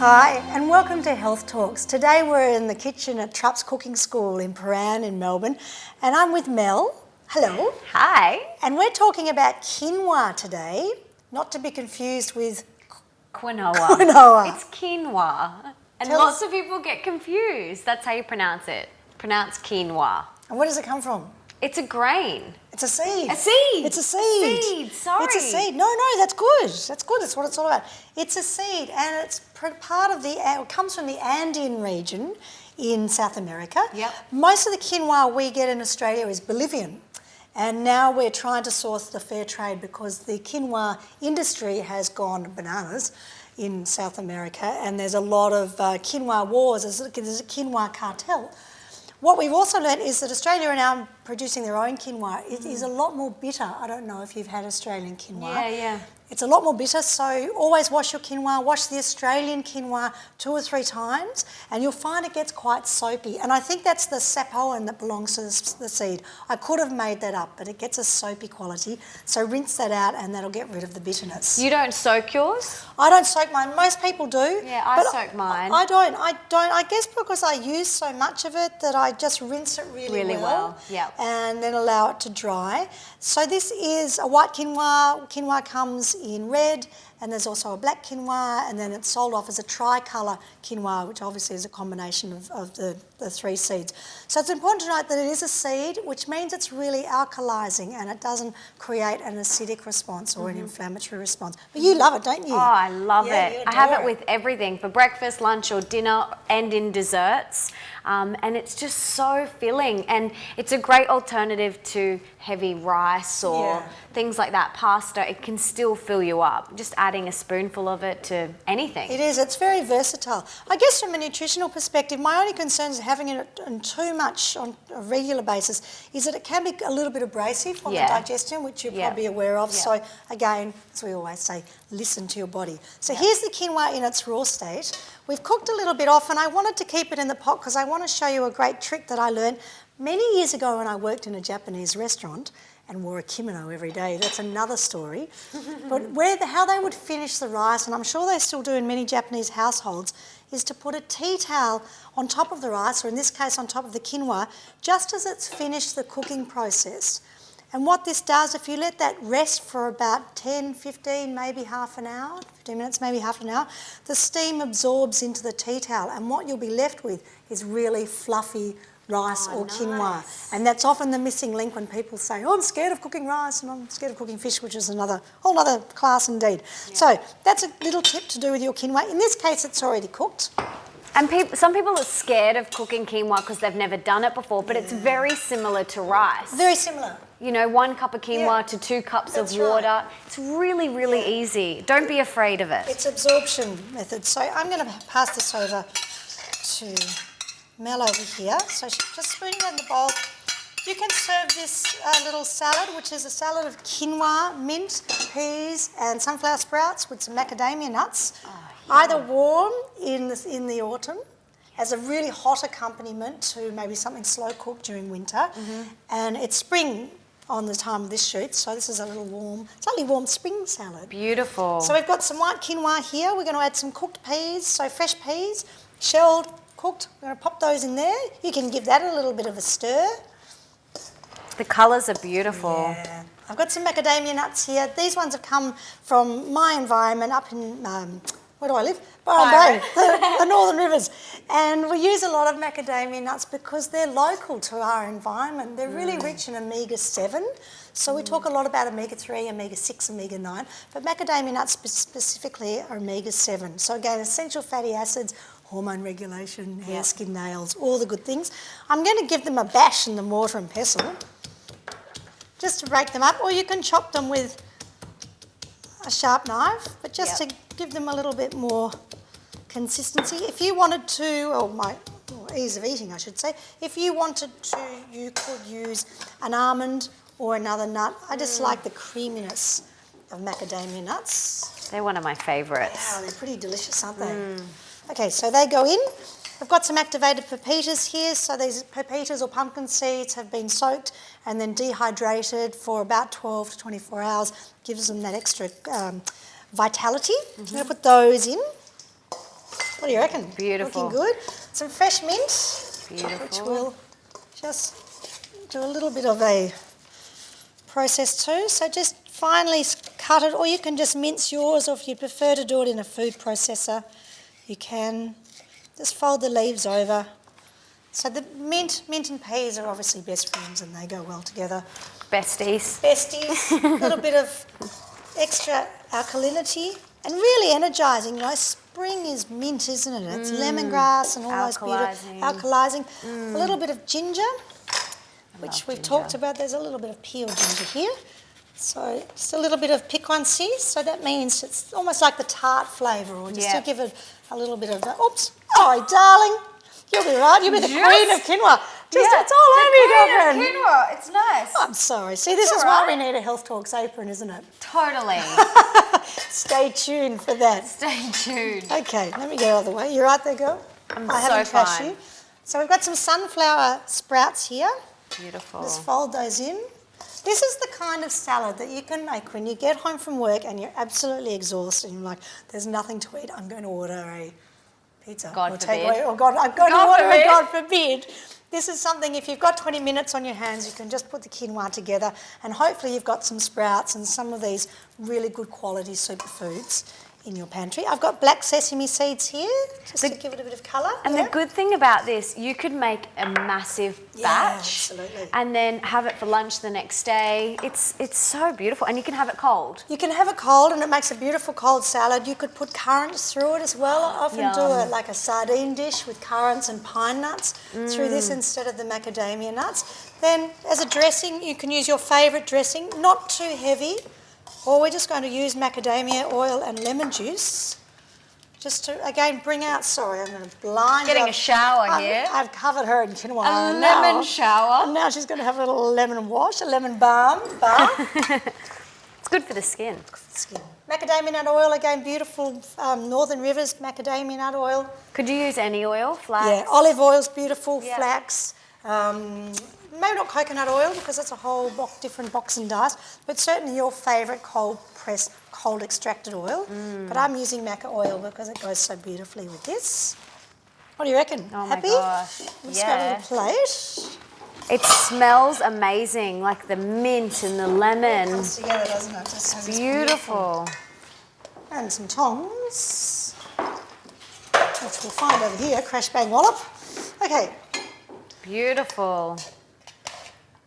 Hi, and welcome to Health Talks. Today we're in the kitchen at Trupp's Cooking School in Prahran in Melbourne, and I'm with Mel. Hello. Hi. And we're talking about quinoa today, not to be confused with Quinoa. It's quinoa. And Tell lots us- of people get confused. That's how you pronounce it. Pronounce quinoa. And where does it come from? It's a grain. It's a seed. A seed. It's a seed. Seed, sorry. It's a seed. No, that's good. That's good. That's what it's all about. It's a seed, and it's part of it comes from the Andean region in South America. Yep. Most of the quinoa we get in Australia is Bolivian. And now we're trying to source the fair trade because the quinoa industry has gone bananas in South America, and there's a lot of quinoa wars. There's a quinoa cartel. What we've also learned is that Australia are now producing their own quinoa. It is a lot more bitter. I don't know if you've had Australian quinoa. Yeah. It's a lot more bitter, so always wash your quinoa. Wash the Australian quinoa 2 or 3 times, and you'll find it gets quite soapy. And I think that's the sapoin that belongs to the seed. I could have made that up, but it gets a soapy quality. So rinse that out, and that'll get rid of the bitterness. You don't soak yours? I don't soak mine. Most people do. Yeah, I soak mine. I don't. I guess because I use so much of it that I just rinse it really well. Yep. And then allow it to dry. So this is a white quinoa. Quinoa comes in red, and there's also a black quinoa, and then it's sold off as a tricolour quinoa, which obviously is a combination of the 3 seeds. So it's important to note that it is a seed, which means it's really alkalising, and it doesn't create an acidic response or an inflammatory response. But you love it, don't you? Oh, I love Yeah, it. you I have adore it with everything, for breakfast, lunch or dinner, and in desserts. And it's just so filling, and it's a great alternative to heavy rice or things like that, pasta. It can still fill you up, just adding a spoonful of it to anything. It is. It's very versatile. I guess from a nutritional perspective, my only concern is having it on too much on a regular basis is that it can be a little bit abrasive on the digestion, which you're probably aware of. So again, as we always say, listen to your body. So here's the quinoa in its raw state. We've cooked a little bit off, and I wanted to keep it in the pot because I want to show you a great trick that I learned many years ago when I worked in a Japanese restaurant and wore a kimono every day. That's another story. But how they would finish the rice, and I'm sure they still do in many Japanese households, is to put a tea towel on top of the rice, or in this case on top of the quinoa, just as it's finished the cooking process. And what this does, if you let that rest for about 10, 15, maybe half an hour, 15 minutes, maybe half an hour, the steam absorbs into the tea towel, and what you'll be left with is really fluffy rice or quinoa. And that's often the missing link when people say, oh, I'm scared of cooking rice and I'm scared of cooking fish, which is whole other class indeed. So that's a little tip to do with your quinoa. In this case, it's already cooked. And some people are scared of cooking quinoa because they've never done it before, but it's very similar to rice. Very similar. You know, 1 cup of quinoa to 2 cups of water. Right. It's really, really easy. Don't be afraid of it. It's absorption method. So I'm going to pass this over to Mel over here. So just spooning it in the bowl. You can serve this little salad, which is a salad of quinoa, mint, peas and sunflower sprouts with some macadamia nuts. Either warm in the autumn as a really hot accompaniment to maybe something slow cooked during winter, and it's spring on the time of this shoot, so this is a little slightly warm spring salad. Beautiful. So we've got some white quinoa here. We're going to add some cooked peas, so fresh peas, shelled, cooked. We're going to pop those in there. You can give that a little bit of a stir. The colours are beautiful. Yeah. I've got some macadamia nuts here. These ones have come from my environment up in, where do I live? Byron Bay, the Northern Rivers. And we use a lot of macadamia nuts because they're local to our environment. They're really rich in omega-7. So we talk a lot about omega-3, omega-6, omega-9, but macadamia nuts specifically are omega-7. So again, essential fatty acids, hormone regulation, hair, skin, nails, all the good things. I'm going to give them a bash in the mortar and pestle just to break them up, or you can chop them with a sharp knife, but just to give them a little bit more consistency. If you wanted to, or ease of eating I should say, if you wanted to, you could use an almond or another nut. I just like the creaminess of macadamia nuts. They're one of my favourites. Wow, they're pretty delicious, aren't they? Okay, so they go in. I've got some activated pepitas here. So these pepitas or pumpkin seeds have been soaked and then dehydrated for about 12 to 24 hours. Gives them that extra vitality. I'm going to put those in. What do you reckon? Beautiful. Looking good. Some fresh mint. Beautiful. Which we'll just do a little bit of a process too. So just finely cut it, or you can just mince yours, or if you prefer to do it in a food processor, you can. Just fold the leaves over. So the mint and peas are obviously best friends and they go well together. Besties. Besties, a little bit of extra alkalinity and really energising. You know, spring is mint, isn't it? It's lemongrass and all those beautiful alkalising. A little bit of ginger, which we've talked about. There's a little bit of peeled ginger here. So just a little bit of piquancy. So that means it's almost like the tart flavour, or just to give it a little bit of that. Oops, sorry, darling. You'll be right. You'll be the queen of quinoa. It's all over you, girlfriend. Quinoa. It's nice. I'm sorry. See, this is why we need a Health Talks apron, isn't it? Totally. Stay tuned for that. Stay tuned. Okay, let me get out of the way. You right there, girl? I haven't trashed you. So we've got some sunflower sprouts here. Beautiful. Just fold those in. This is the kind of salad that you can make when you get home from work and you're absolutely exhausted and you're like, there's nothing to eat. I'm going to order a pizza. God forbid. I'm going to order a God forbid. This is something, if you've got 20 minutes on your hands, you can just put the quinoa together and hopefully you've got some sprouts and some of these really good quality superfoods in your pantry. I've got black sesame seeds here, just to give it a bit of colour. And the good thing about this, you could make a massive batch absolutely. And then have it for lunch the next day. It's so beautiful, and you can have it cold. You can have it cold and it makes a beautiful cold salad. You could put currants through it as well. I often do it like a sardine dish with currants and pine nuts through this instead of the macadamia nuts. Then as a dressing, you can use your favourite dressing, not too heavy. Or we're just going to use macadamia oil and lemon juice just to, again, bring out, sorry, I'm going to blind Getting a shower here. I've covered her in quinoa. A lemon shower. And now she's going to have a little lemon wash, a lemon balm. It's good for the skin. Skin. Macadamia nut oil, again, beautiful Northern Rivers macadamia nut oil. Could you use any oil? Flax? Yeah, olive oil's beautiful, flax. Maybe not coconut oil because it's a whole different box and dust, but certainly your favourite cold pressed, cold extracted oil. But I'm using maca oil because it goes so beautifully with this. What do you reckon? Oh Happy? my gosh. Let's grab a little plate. It smells amazing, like the mint and the lemon. It comes together, doesn't it? Just Beautiful. And some tongs, which we'll find over here, crash bang wallop. Okay. Beautiful.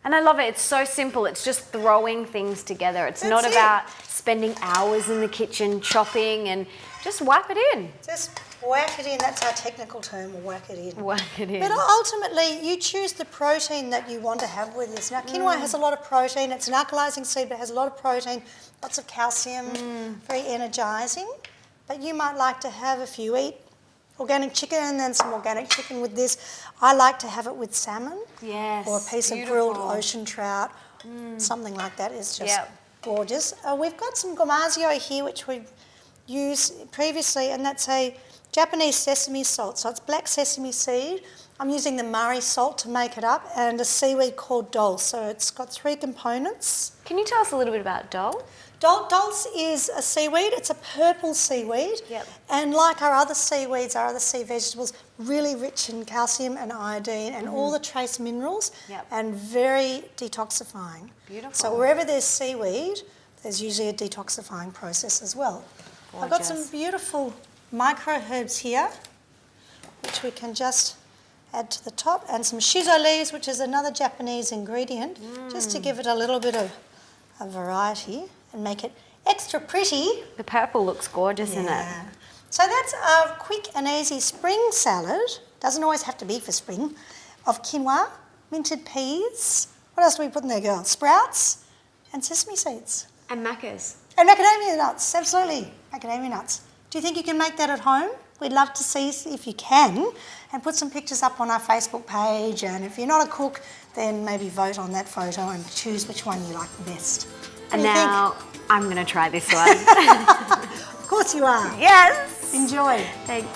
And I love it. It's so simple. It's just throwing things together. It's not about spending hours in the kitchen chopping, and just whack it in. Just whack it in. That's our technical term, whack it in. Whack it in. But ultimately, you choose the protein that you want to have with this. Now, quinoa has a lot of protein. It's an alkalising seed, but it has a lot of protein, lots of calcium, very energising. But you might like to have, if you eat organic chicken and then some organic chicken with this. I like to have it with salmon. Yes. Or a piece of grilled ocean trout. Something like that is just gorgeous. We've got some gomasio here, which we've used previously, and that's a Japanese sesame salt. So it's black sesame seed. I'm using the Murray salt to make it up, and a seaweed called dulse. So it's got 3 components. Can you tell us a little bit about dulse? Dulse is a seaweed. It's a purple seaweed. And like our other seaweeds, our other sea vegetables, really rich in calcium and iodine and all the trace minerals and very detoxifying. Beautiful. So wherever there's seaweed, there's usually a detoxifying process as well. Gorgeous. I've got some beautiful micro herbs here, which we can just add to the top, and some shiso leaves, which is another Japanese ingredient, just to give it a little bit of a variety and make it extra pretty. The purple looks gorgeous in it. So that's a quick and easy spring salad. Doesn't always have to be for spring. Of quinoa, minted peas. What else do we put in there, girl? Sprouts and sesame seeds. And macas. And macadamia nuts, absolutely. Macadamia nuts. Do you think you can make that at home? We'd love to see if you can, and put some pictures up on our Facebook page. And if you're not a cook, then maybe vote on that photo and choose which one you like the best. And now I'm going to try this one. Of course you are. Yes. Enjoy. Thanks.